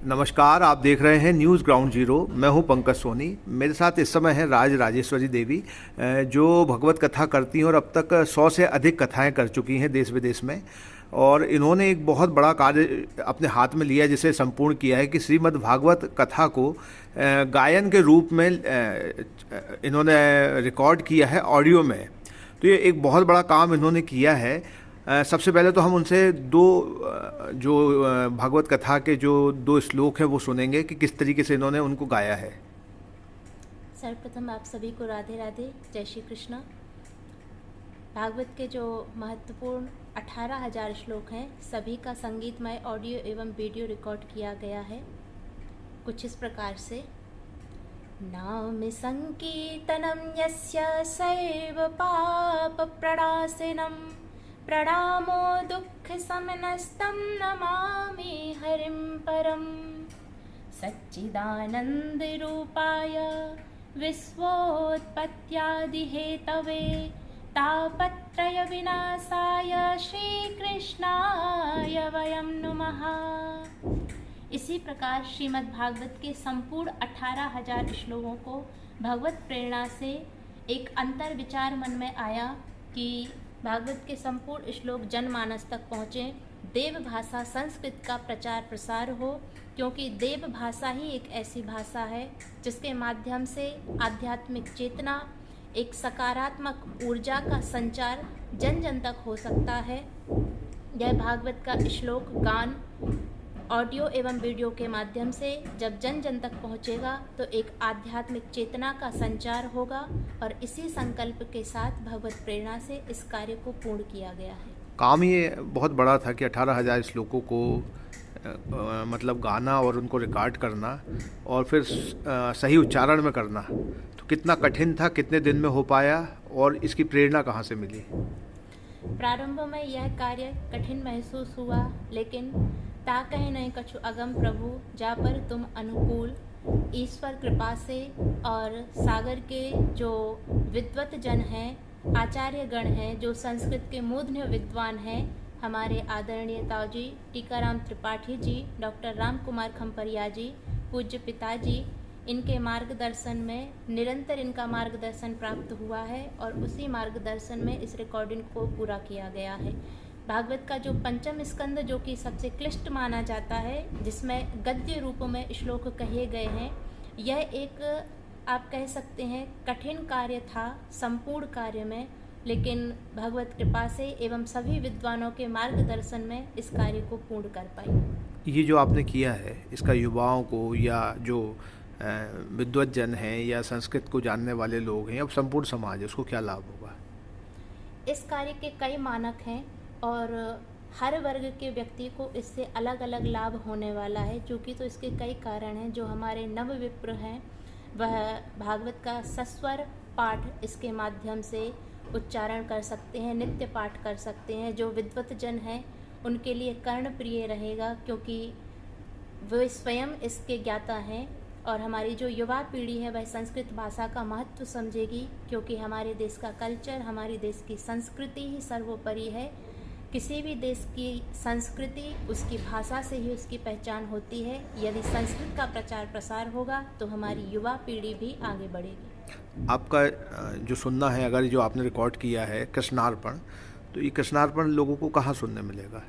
नमस्कार, आप देख रहे हैं न्यूज़ ग्राउंड जीरो। मैं हूं पंकज सोनी। मेरे साथ इस समय हैं राजेश्वरी देवी, जो भगवत कथा करती हैं और अब तक 100 से अधिक कथाएं कर चुकी हैं देश विदेश में। और इन्होंने एक बहुत बड़ा कार्य अपने हाथ में लिया, जिसे संपूर्ण किया है कि श्रीमद् भागवत कथा को गायन के रूप में इन्होंने रिकॉर्ड किया है ऑडियो में। तो ये एक बहुत बड़ा काम इन्होंने किया है। सबसे पहले तो हम उनसे जो भागवत कथा के जो 2 श्लोक हैं वो सुनेंगे कि किस तरीके से इन्होंने उनको गाया है। सर्वप्रथम आप सभी को राधे राधे, जय श्री कृष्ण। भागवत के जो महत्वपूर्ण 18,000 श्लोक हैं, सभी का संगीतमय ऑडियो एवं वीडियो रिकॉर्ड किया गया है कुछ इस प्रकार से। नाम संकीर्तनम यस्य सैव पाप प्रणाशनम प्रणामो दुःख समनस्तं नमामि हरिं परम सच्चिदानंद रूपाय विश्वोत्पत्त्यादि हेतवे तापत्रय विनाशाय श्री कृष्णाय वयं नुमः। इसी प्रकार श्रीमद् भागवत के संपूर्ण 18,000 श्लोकों को भगवत प्रेरणा से एक अंतर विचार मन में आया कि भागवत के संपूर्ण श्लोक जनमानस तक पहुँचे, देव भाषा संस्कृत का प्रचार प्रसार हो, क्योंकि देव भाषा ही एक ऐसी भाषा है जिसके माध्यम से आध्यात्मिक चेतना, एक सकारात्मक ऊर्जा का संचार जन जन तक हो सकता है। यह भागवत का श्लोक गान ऑडियो एवं वीडियो के माध्यम से जब जन जन तक पहुँचेगा तो एक आध्यात्मिक चेतना का संचार होगा, और इसी संकल्प के साथ भगवत प्रेरणा से इस कार्य को पूर्ण किया गया है। काम ये बहुत बड़ा था कि 18,000 श्लोकों को मतलब गाना और उनको रिकॉर्ड करना और फिर सही उच्चारण में करना, तो कितना कठिन था, कितने दिन में हो पाया और इसकी प्रेरणा कहाँ से मिली? प्रारंभ में यह कार्य कठिन महसूस हुआ, लेकिन ता कहीं नहीं कछु अगम प्रभु जा पर तुम अनुकूल, ईश्वर कृपा से और सागर के जो विद्वत जन हैं, आचार्य गण हैं, जो संस्कृत के मूर्धन्य विद्वान हैं, हमारे आदरणीय ताऊजी टीकाराम त्रिपाठी जी, डॉक्टर राम कुमार खम्परिया जी, पूज्य पिताजी, इनके मार्गदर्शन में निरंतर इनका मार्गदर्शन प्राप्त हुआ है और उसी मार्गदर्शन में इस रिकॉर्डिंग को पूरा किया गया है। भागवत का जो पंचम स्कंद, जो कि सबसे क्लिष्ट माना जाता है, जिसमें गद्य रूप में श्लोक कहे गए हैं, यह एक आप कह सकते हैं कठिन कार्य था संपूर्ण कार्य में, लेकिन भगवत कृपा से एवं सभी विद्वानों के मार्गदर्शन में इस कार्य को पूर्ण कर पाई। ये जो आपने किया है, इसका युवाओं को या जो विद्वत जन हैं या संस्कृत को जानने वाले लोग हैं, अब संपूर्ण समाज है, उसको क्या लाभ होगा? इस कार्य के कई मानक हैं और हर वर्ग के व्यक्ति को इससे अलग अलग लाभ होने वाला है, क्योंकि तो इसके कई कारण हैं। जो हमारे नव विप्र हैं, वह भागवत का सस्वर पाठ इसके माध्यम से उच्चारण कर सकते हैं, नित्य पाठ कर सकते हैं। जो विद्वत जन हैं उनके लिए कर्ण प्रिय रहेगा, क्योंकि वे स्वयं इसके ज्ञाता हैं। और हमारी जो युवा पीढ़ी है वह संस्कृत भाषा का महत्व समझेगी, क्योंकि हमारे देश का कल्चर, हमारे देश की संस्कृति ही सर्वोपरि है। किसी भी देश की संस्कृति उसकी भाषा से ही उसकी पहचान होती है। यदि संस्कृत का प्रचार प्रसार होगा तो हमारी युवा पीढ़ी भी आगे बढ़ेगी। आपका जो सुनना है, अगर जो आपने रिकॉर्ड किया है कृष्णार्पण, तो ये कृष्णार्पण लोगों को कहाँ सुनने मिलेगा?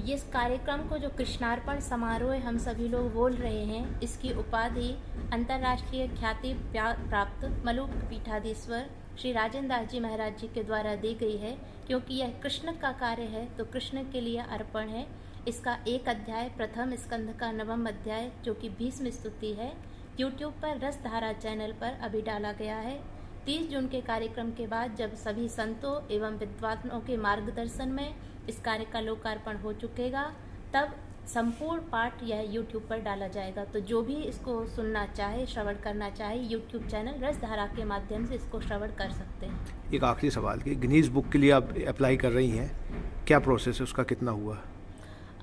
ये कार्यक्रम को जो कृष्णार्पण समारोह हम सभी लोग बोल रहे हैं, इसकी उपाधि अंतर्राष्ट्रीय ख्याति प्राप्त मलुक पीठाधीश्वर श्री राजेंद्र दास जी महाराज जी के द्वारा दी गई है, क्योंकि यह कृष्ण का कार्य है तो कृष्ण के लिए अर्पण है। इसका एक अध्याय प्रथम स्कंध का 9वां अध्याय, जो कि भीष्म स्तुति है, यूट्यूब पर रसधारा चैनल पर अभी डाला गया है। 30 जून के कार्यक्रम के बाद जब सभी संतों एवं विद्वानों के मार्गदर्शन में इस कार्य का लोकार्पण हो चुकेगा, तब संपूर्ण पाठ यह यूट्यूब पर डाला जाएगा। तो जो भी इसको सुनना चाहे, श्रवण करना चाहे, यूट्यूब चैनल रसधारा के माध्यम से इसको श्रवण कर सकते हैं। एक आखिरी सवाल कि गिनीज बुक के लिए आप अप्लाई कर रही हैं, क्या प्रोसेस है उसका, कितना हुआ?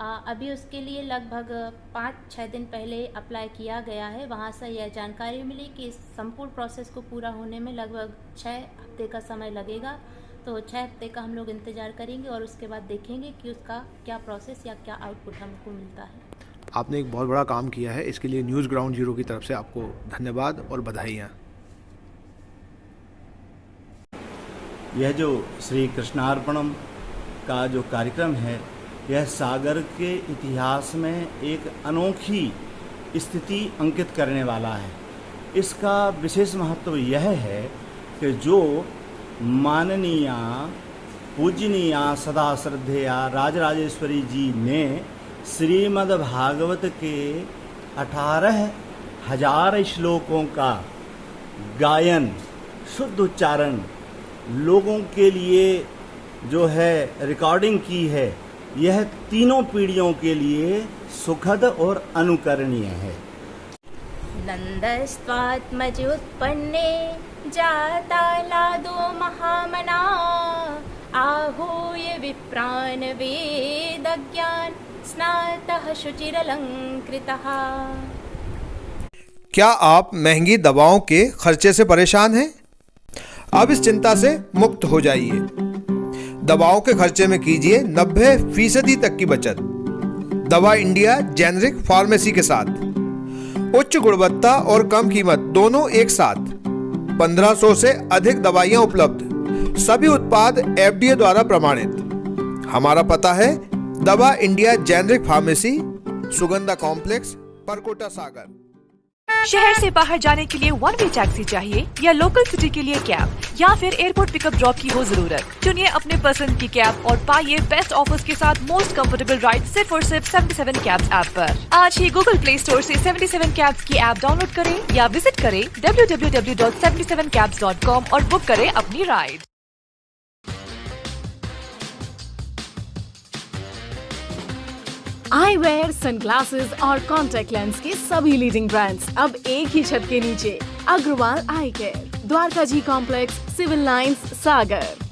अभी उसके लिए लगभग 5-6 दिन पहले अप्लाई किया गया है। वहाँ से यह जानकारी मिली कि इस संपूर्ण प्रोसेस को पूरा होने में लगभग 6 हफ्ते का समय लगेगा। तो 6 हफ्ते का हम लोग इंतज़ार करेंगे और उसके बाद देखेंगे कि उसका क्या प्रोसेस या क्या आउटपुट हमको मिलता है। आपने एक बहुत बड़ा काम किया है। इसके लिए न्यूज़ ग्राउंड जीरो की तरफ से आपको धन्यवाद और बधाइयाँ। यह जो श्री कृष्णार्पणम का जो कार्यक्रम है, यह सागर के इतिहास में एक अनोखी स्थिति अंकित करने वाला है। इसका विशेष महत्व यह है कि जो माननीय पूजनीय सदा श्रद्धेया राजराजेश्वरी जी ने श्रीमद् भागवत के 18,000 श्लोकों का गायन शुद्ध उच्चारण लोगों के लिए जो है रिकॉर्डिंग की है, यह तीनों पीढ़ियों के लिए सुखद और अनुकरणीय है। नन्दस्त्वात्मजोत्पन्ने जाता लादो महामना आहूय विप्रान् वेदज्ञान स्नातः शुचिरलंकृतः। क्या आप महंगी दवाओं के खर्चे से परेशान हैं? अब इस चिंता से मुक्त हो जाइए। दवाओं के खर्चे में कीजिए 90% तक की बचत। दवा इंडिया जेनेरिक फार्मेसी के साथ उच्च गुणवत्ता और कम कीमत दोनों एक साथ। 1500 से अधिक दवाइयां उपलब्ध, सभी उत्पाद FDA द्वारा प्रमाणित। हमारा पता है Dawa India generic pharmacy, Sugandha complex, Parkota Sagar. शहर से बाहर जाने के लिए वन वे टैक्सी चाहिए या लोकल सिटी के लिए कैब या फिर एयरपोर्ट पिकअप ड्रॉप की हो जरूरत? चुनिए अपने पसंद की कैब और पाइए बेस्ट ऑफर्स के साथ मोस्ट कंफर्टेबल राइड सिर्फ और सिर्फ 77 कैब्स ऐप पर। आज ही गूगल प्ले स्टोर से 77 कैब्स की ऐप डाउनलोड करें या विजिट करें www.77cabs.com और बुक करें अपनी राइड। आई वेयर, सनग्लासेस और कॉन्टैक्ट लेंस के सभी लीडिंग ब्रांड्स अब एक ही छत के नीचे। अग्रवाल आई केयर, द्वारका जी कॉम्प्लेक्स, सिविल लाइंस, सागर।